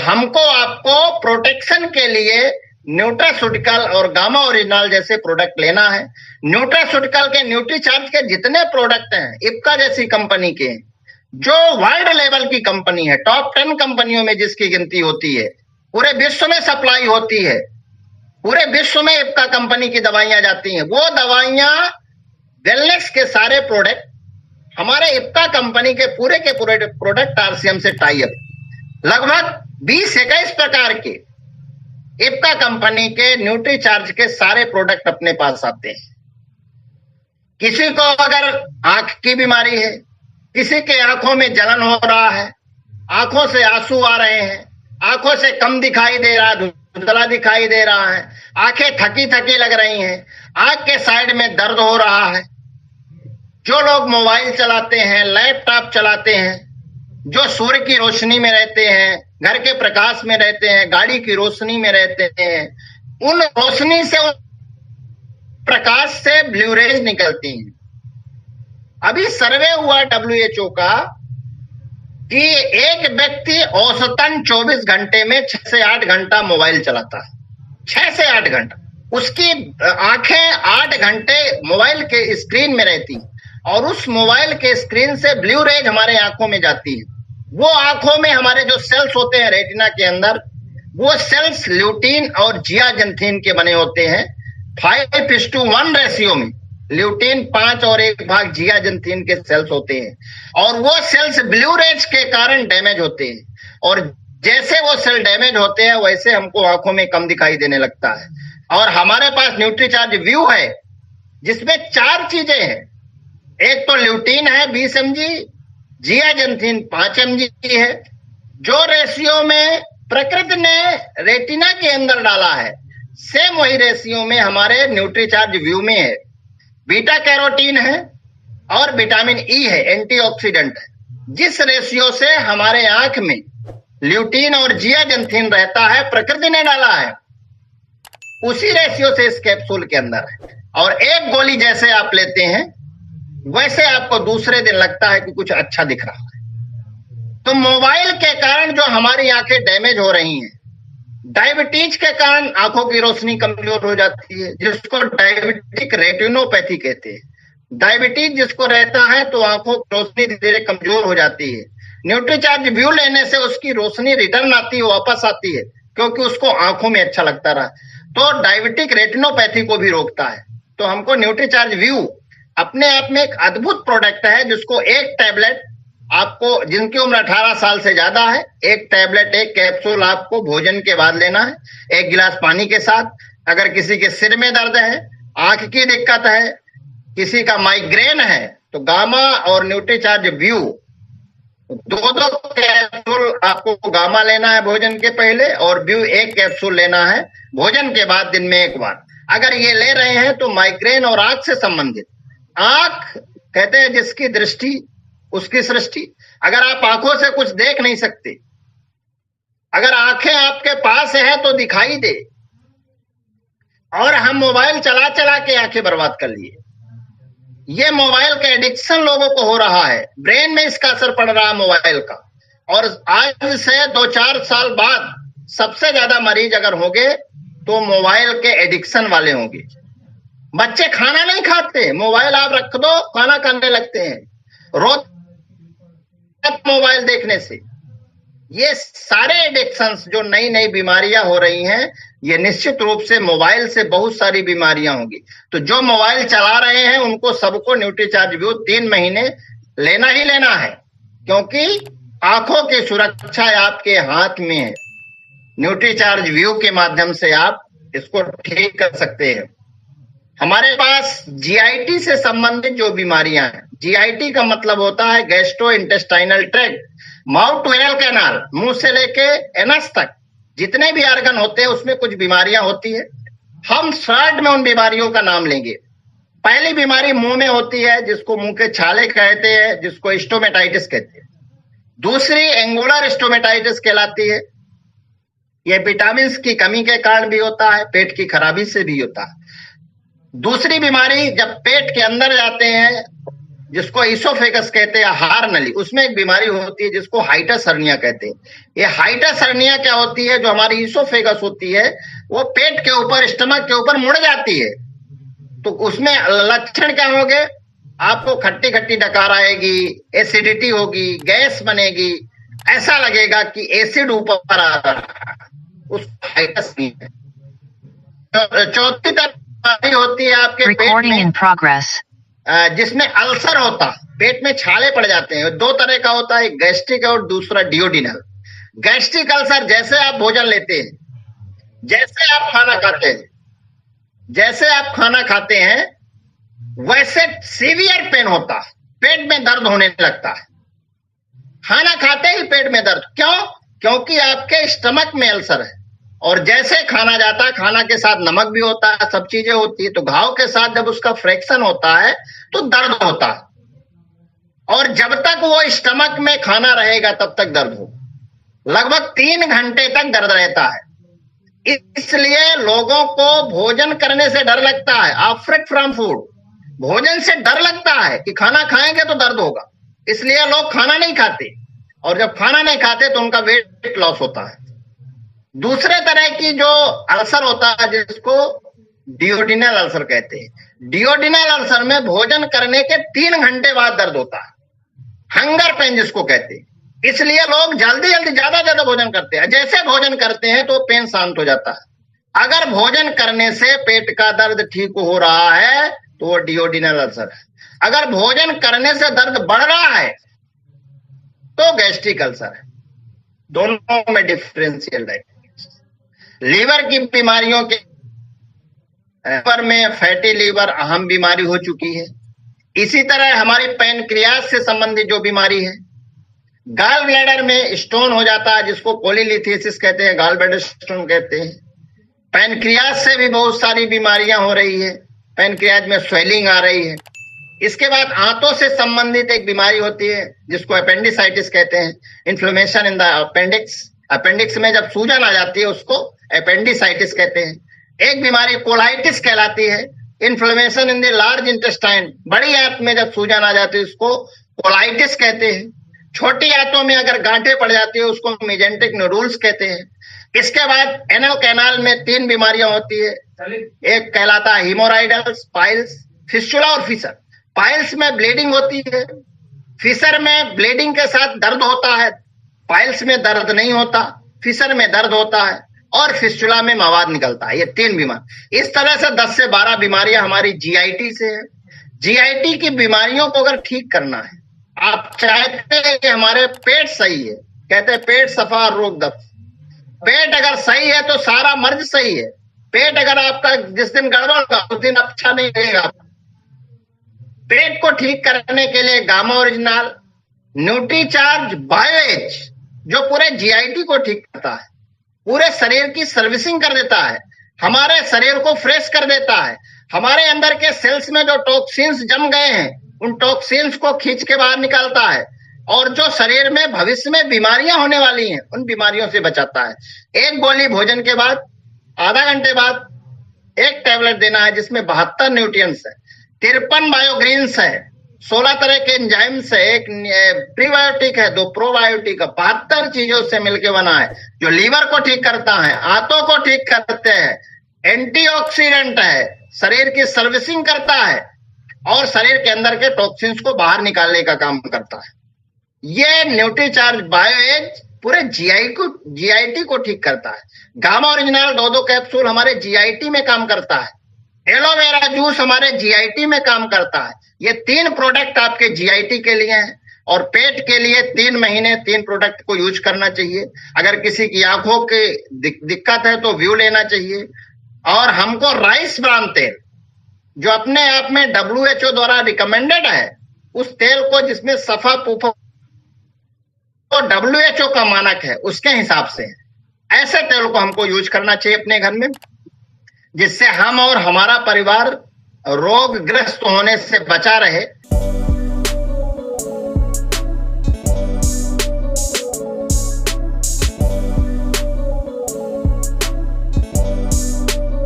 हमको आपको प्रोटेक्शन के लिए न्यूट्रास्यूटिकल और गामा ओरिजिनल जैसे प्रोडक्ट लेना है। न्यूट्रास्यूटिकल के न्यूट्रीचार्ज के जितने प्रोडक्ट हैं इप्का जैसी कंपनी के, जो वर्ल्ड लेवल की कंपनी है, टॉप 10 कंपनियों में जिसकी गिनती होती है, पूरे विश्व में सप्लाई होती है, पूरे विश्व में इप्का कंपनी की दवाइयां जाती हैं। वो दवाइयां, वेलनेस के सारे प्रोडक्ट हमारे इप्का कंपनी के पूरे प्रोडक्ट आरसीएम से टाई अप। लगभग 20-21 प्रकार के इप्का कंपनी के न्यूट्रीचार्ज के सारे प्रोडक्ट अपने पास आते हैं। किसी को अगर आंख की बीमारी है, किसी के आंखों में जलन हो रहा है, आंखों से आंसू आ रहे हैं, आंखों से कम दिखाई दे रहा है, धुंधला दिखाई दे रहा है, आंखें थकी थकी लग रही हैं, आंख के साइड में दर्द हो रहा है, जो लोग मोबाइल चलाते हैं, लैपटॉप चलाते हैं, जो सूर्य की रोशनी में रहते हैं, घर के प्रकाश में रहते हैं, गाड़ी की रोशनी में रहते हैं, उन रोशनी से, उन प्रकाश से ब्लू रेज निकलती हैं। अभी सर्वे हुआ WHO का कि एक व्यक्ति औसतन 24 घंटे में 6 से 8 घंटा मोबाइल चलाता है। 6 से 8 घंटा उसकी आंखें 8 घंटे मोबाइल के स्क्रीन में रहती और उस मोबाइल के स्क्रीन से ब्लू रेज हमारे आंखों में जाती है। वो आंखों में हमारे जो सेल्स होते हैं रेटिना के अंदर, वो सेल्स ल्यूटीन और जियाजंथीन के बने होते हैं। 5:1 रेशियो में ल्यूटीन 5 और 1 भाग जियाजंथीन के सेल्स होते हैं और वो सेल्स ब्लू रेज के कारण डैमेज होते हैं और जैसे वो सेल डैमेज होते हैं वैसे हमको आंखों में कम दिखाई देने लगता है। और हमारे पास न्यूट्रीचार्ज व्यू है जिसमें 4 चीजें हैं। एक तो ल्यूटीन है 20 mg, जियाजंथीन 5 mg है, जो रेशियो में प्रकृति ने रेटिना के अंदर डाला है, सेम वही रेशियो में हमारे न्यूट्रीचार्ज व्यू में है। बीटा कैरोटीन है और विटामिन ई है, एंटीऑक्सीडेंट है। जिस रेशियो से हमारे आंख में ल्यूटीन और जियाजंथीन रहता है, प्रकृति ने डाला है, उसी रेशियो से इस कैप्सूल के अंदर है। और एक गोली जैसे आप लेते हैं वैसे आपको दूसरे दिन लगता है कि कुछ अच्छा दिख रहा है। तो मोबाइल के कारण जो हमारी आंखें डैमेज हो रही हैं, डायबिटीज के कारण आंखों की रोशनी कमजोर हो जाती है, जिसको डायबिटिक रेटिनोपैथी कहते हैं। डायबिटीज जिसको रहता है तो आंखों की रोशनी धीरे धीरे कमजोर हो जाती है। न्यूट्रीचार्ज व्यू लेने से उसकी रोशनी रिटर्न आती है, वापस आती है, क्योंकि उसको आंखों में अच्छा लगता रहा। तो डायबिटिक रेटिनोपैथी को भी रोकता है। तो हमको न्यूट्रीचार्ज व्यू अपने आप में एक अद्भुत प्रोडक्ट है, जिसको एक टैबलेट आपको, जिनकी उम्र 18 साल से ज्यादा है, एक टैबलेट, एक कैप्सूल आपको भोजन के बाद लेना है, 1 गिलास पानी के साथ। अगर किसी के सिर में दर्द है, आंख की दिक्कत है, किसी का माइग्रेन है, तो गामा और न्यूट्रीचार्ज व्यू 2-2 कैप्सूल आपको गामा लेना है भोजन के पहले और व्यू 1 कैप्सूल लेना है भोजन के बाद दिन में 1 बार। अगर ये ले रहे हैं तो माइग्रेन और आंख से संबंधित, आंख कहते हैं जिसकी दृष्टि उसकी सृष्टि। अगर आप आंखों से कुछ देख नहीं सकते, अगर आंखें आपके पास है तो दिखाई दे, और हम मोबाइल चला चला के आंखें बर्बाद कर लिए। ये मोबाइल का एडिक्शन लोगों को हो रहा है, ब्रेन में इसका असर पड़ रहा है मोबाइल का। और आज से 2-4 साल बाद सबसे ज्यादा मरीज अगर होंगे तो मोबाइल के एडिक्शन वाले होंगे। बच्चे खाना नहीं खाते, मोबाइल आप रख दो खाना खाने लगते हैं, रोज मोबाइल देखने से। ये सारे एडिक्शंस जो नई नई बीमारियां हो रही हैं, ये निश्चित रूप से मोबाइल से बहुत सारी बीमारियां होंगी। तो जो मोबाइल चला रहे हैं उनको सबको न्यूट्रीचार्ज व्यू 3 महीने लेना ही लेना है, क्योंकि आंखों की सुरक्षा आपके हाथ में है। न्यूट्रीचार्ज व्यू के माध्यम से आप इसको ठीक कर सकते हैं। हमारे पास जीआईटी से संबंधित जो बीमारियां हैं, जीआईटी का मतलब होता है gastrointestinal tract, mouth to anal canal, मुंह से लेके एनस तक जितने भी ऑर्गन होते हैं उसमें कुछ बीमारियां होती है। हम शॉर्ट में उन बीमारियों का नाम लेंगे। पहली बीमारी मुंह में होती है, जिसको मुंह के छाले कहते हैं, जिसको स्टोमेटाइटिस कहते हैं। दूसरी एंगुलर स्टोमेटाइटिस कहलाती है। यह विटामिन की कमी के कारण भी होता है, पेट की खराबी से भी होता है। दूसरी बीमारी, जब पेट के अंदर जाते हैं जिसको इसोफेगस कहते हैं, हार नली, उसमें एक बीमारी होती है जिसको हाइटस हर्निया कहते हैं। ये हाइटस हर्निया क्या होती है, जो हमारी इसोफेगस होती है वो पेट के ऊपर, स्टमक के ऊपर मुड़ जाती है। तो उसमें लक्षण क्या होंगे, आपको खट्टी खट्टी डकार आएगी, एसिडिटी होगी, गैस बनेगी, ऐसा लगेगा कि एसिड ऊपर आ रहा है, उसको हाइटस नहीं है। चौथी बीमारी होती है आपके पेट में, जिसमें अल्सर होता है, पेट में छाले पड़ जाते हैं। दो तरह का होता है, गैस्ट्रिक और दूसरा डियोडिनल। गैस्ट्रिक अल्सर, जैसे आप भोजन लेते हैं, जैसे आप खाना खाते हैं, वैसे सीवियर पेन होता है, पेट में दर्द होने लगता है। खाना खाते ही पेट में दर्द, क्यों? क्योंकि आपके स्टमक में अल्सर है, और जैसे खाना जाता है, खाना के साथ नमक भी होता है, सब चीजें होती है, तो घाव के साथ जब उसका फ्रैक्शन होता है तो दर्द होता है। और जब तक वो स्टमक में खाना रहेगा तब तक दर्द हो, लगभग 3 घंटे तक दर्द रहता है। इसलिए लोगों को भोजन करने से डर लगता है, अफ्रेड फ्रॉम फूड, भोजन से डर लगता है कि खाना खाएंगे तो दर्द होगा, इसलिए लोग खाना नहीं खाते, और जब खाना नहीं खाते तो उनका वेट लॉस होता है। दूसरे तरह की जो अल्सर होता है, जिसको डियोडिनल अल्सर कहते हैं, डियोडिनल अल्सर में भोजन करने के 3 घंटे बाद दर्द होता है, हंगर पेन जिसको कहते हैं। इसलिए लोग जल्दी ज्यादा भोजन करते हैं, जैसे भोजन करते हैं तो पेन शांत हो जाता है। अगर भोजन करने से पेट का दर्द ठीक हो रहा है तो वो डियोडिनल अल्सर है। अगर भोजन करने से दर्द बढ़ रहा है तो गैस्ट्रिक अल्सर है। दोनों में डिफरेंशियल डायग्नोसिस। लीवर की बीमारियों के लीवर में फैटी लीवर अहम बीमारी हो चुकी है। इसी तरह हमारी पैनक्रियास से संबंधित जो बीमारी है, गाल ब्लैडर में स्टोन हो जाता है, जिसको कोलिलिथेसिस कहते हैं, गाल ब्लैडर स्टोन कहते हैं। पैनक्रियास से भी बहुत सारी बीमारियां हो रही है, पैनक्रियाज में स्वेलिंग आ रही है। इसके बाद आंतों से संबंधित एक बीमारी होती है जिसको अपेंडिसाइटिस कहते हैं, inflammation in the appendix. Appendix में जब सूजन आ जाती है उसको अपेंडिसाइटिस कहते हैं। एक बीमारी कोलाइटिस कहलाती है, inflammation in the large intestine, बड़ी आंत में जब सूजन आ जाती है उसको कोलाइटिस कहते हैं। छोटी आंतों में अगर गांठें पड़ जाती है उसको मेजेंटिक नोडुल्स कहते हैं। इसके बाद एनल कैनाल में 3 बीमारियां होती है, एक कहलाता है हिमोराइडल्स, पाइल्स, फिस्टुला और फिशर। पाइल्स में ब्लीडिंग होती है, फिशर में ब्लीडिंग के साथ दर्द होता है, पाइल्स में दर्द नहीं होता, फिशर में दर्द होता है, और फिस्टुला में मवाद निकलता है। ये 3 बीमारी, इस तरह से 10 से 12 बीमारियां हमारी जीआईटी से है। जीआईटी की बीमारियों को अगर ठीक करना है, आप चाहते हैं कि हमारे पेट सही है, कहते हैं पेट सफा रोग दफ्त। पेट अगर सही है तो सारा मर्ज सही है। पेट अगर आपका जिस दिन गड़बड़ होगा उस दिन अच्छा नहीं रहेगा। पेट को ठीक करने के लिए गामा ओरिजिनल न्यूट्रीचार्ज बायोएज, जो पूरे जीआईटी को ठीक करता है, पूरे शरीर की सर्विसिंग कर देता है, हमारे शरीर को फ्रेश कर देता है, हमारे अंदर के सेल्स में जो टॉक्सिन्स जम गए हैं उन टॉक्सिन्स को खींच के बाहर निकालता है, और जो शरीर में भविष्य में बीमारियां होने वाली हैं उन बीमारियों से बचाता है। एक गोली भोजन के बाद आधा घंटे बाद एक टैबलेट देना है, जिसमें 72 न्यूट्रिएंट्स है, 53 बायोग्रीन्स है, 16 तरह के एंजाइम्स है, एक प्रीबायोटिक है, 2 प्रोबायोटिक है, 72 चीजों से मिलकर बना है, जो लीवर को ठीक करता है, आंतों को ठीक करते हैं, एंटीऑक्सीडेंट है, शरीर की सर्विसिंग करता है, और शरीर के अंदर के टॉक्सिन्स को बाहर निकालने का काम करता है। ये न्यूट्रीचार्ज बायोएज पूरे जीआईटी को ठीक करता है। गामा ओरिजिनल 2 कैप्सूल हमारे जीआईटी में काम करता है। एलोवेरा जूस हमारे जीआईटी में काम करता है। ये 3 प्रोडक्ट आपके जीआईटी के लिए हैं, और पेट के लिए 3 महीने 3 प्रोडक्ट को यूज करना चाहिए। अगर किसी की आंखों की दिक्कत है तो व्यू लेना चाहिए। और हमको राइस ब्रान तेल, जो अपने आप में WHO द्वारा रिकमेंडेड है, उस तेल को, जिसमें सफा पूफा तो WHO का मानक है उसके हिसाब से, ऐसे तेल को हमको यूज करना चाहिए अपने घर में, जिससे हम और हमारा परिवार रोगग्रस्त होने से बचा रहे।